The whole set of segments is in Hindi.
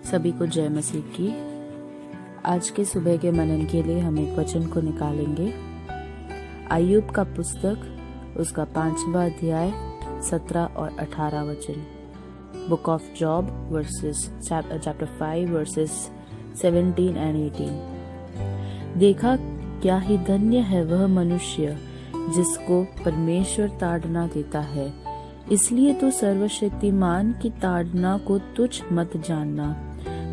सभी को जय मसीह की। आज के सुबह के मनन के लिए हम एक वचन को निकालेंगे। अय्यूब का पुस्तक उसका 5वां अध्याय 17 और 18 वचन। Book of job chapter 5 versus 17 and 18। देखा क्या ही धन्य है वह मनुष्य जिसको परमेश्वर ताड़ना देता है, इसलिए तो सर्वशक्तिमान की ताड़ना को तुच्छ मत जानना,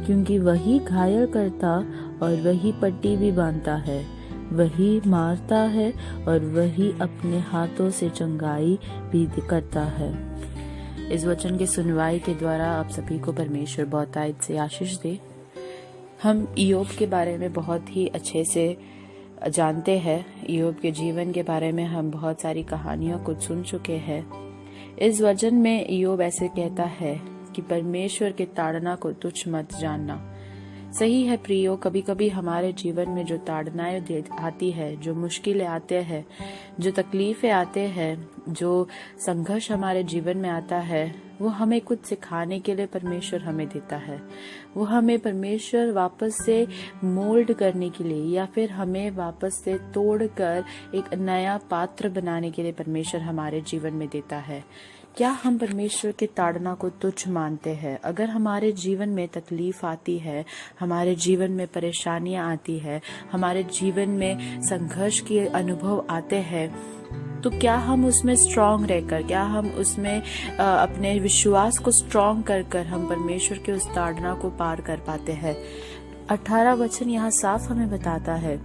क्योंकि वही घायल करता और वही पट्टी भी बांधता है, वही मारता है और वही अपने हाथों से चंगाई भी करता है। इस वचन की सुनवाई के द्वारा आप सभी को परमेश्वर बहुतायत से आशीष दे। हम इय्योब के बारे में बहुत ही अच्छे से जानते हैं। इय्योब के जीवन के बारे में हम बहुत सारी कहानियों को सुन चुके हैं। इस वचन में इय्योब ऐसे कहता है कि परमेश्वर के ताड़ना को तुच्छ मत जानना। सही है प्रियो, कभी कभी हमारे जीवन में जो ताड़नाएं आती है, जो मुश्किलें आते हैं, जो तकलीफें आते हैं, जो संघर्ष हमारे जीवन में आता है, वो हमें कुछ सिखाने के लिए परमेश्वर हमें देता है। वो हमें परमेश्वर वापस से मोल्ड करने के लिए या फिर हमें वापस से तोड़कर एक नया पात्र बनाने के लिए परमेश्वर हमारे जीवन में देता है। क्या हम परमेश्वर के ताड़ना को तुच्छ मानते हैं? अगर हमारे जीवन में तकलीफ आती है, हमारे जीवन में परेशानियां आती है, हमारे जीवन में संघर्ष के अनुभव आते हैं, तो क्या हम उसमें स्ट्रांग रहकर, क्या हम उसमें अपने विश्वास को स्ट्रांग कर हम परमेश्वर के उस ताड़ना को पार कर पाते हैं? 18 वचन यहाँ साफ हमें बताता है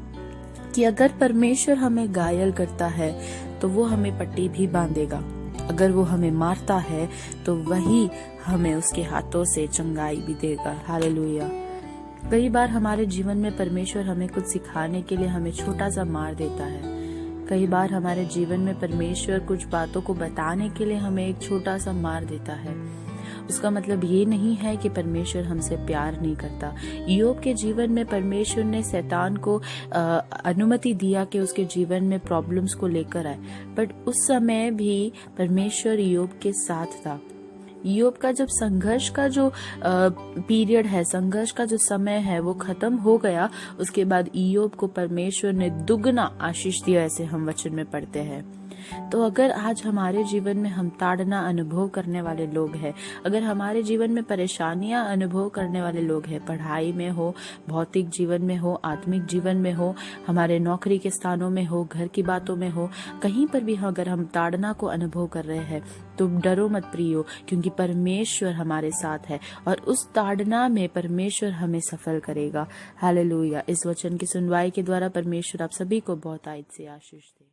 कि अगर परमेश्वर हमें घायल करता है तो वो हमें पट्टी भी बांधेगा, अगर वो हमें मारता है तो वही हमें उसके हाथों से चंगाई भी देगा। हालेलुया। कई बार हमारे जीवन में परमेश्वर हमें कुछ सिखाने के लिए हमें छोटा सा मार देता है। कई बार हमारे जीवन में परमेश्वर कुछ बातों को बताने के लिए हमें एक छोटा सा मार देता है। उसका मतलब ये नहीं है कि परमेश्वर हमसे प्यार नहीं करता। इय्योब के जीवन में परमेश्वर ने शैतान को अनुमति दिया कि उसके जीवन में प्रॉब्लम्स को लेकर आए, बट उस समय भी परमेश्वर इय्योब के साथ था। इय्योब का जब संघर्ष का जो पीरियड है, संघर्ष का जो समय है, वो खत्म हो गया, उसके बाद इय्योब को परमेश्वर ने दुगना आशीष दिया, ऐसे हम वचन में पढ़ते हैं। तो अगर आज हमारे जीवन में हम ताड़ना अनुभव करने वाले लोग हैं, अगर हमारे जीवन में परेशानियां अनुभव करने वाले लोग हैं, पढ़ाई में हो, भौतिक जीवन में हो, आत्मिक जीवन में हो, हमारे नौकरी के स्थानों में हो, घर की बातों में हो, कहीं पर भी अगर हम ताड़ना को अनुभव कर रहे हैं तो डरो मत प्रियो, क्योंकि परमेश्वर हमारे साथ है और उस ताड़ना में परमेश्वर हमें सफल करेगा। हालेलुया। इस वचन की सुनवाई के द्वारा परमेश्वर आप सभी को बहुतायत से आशीष दे।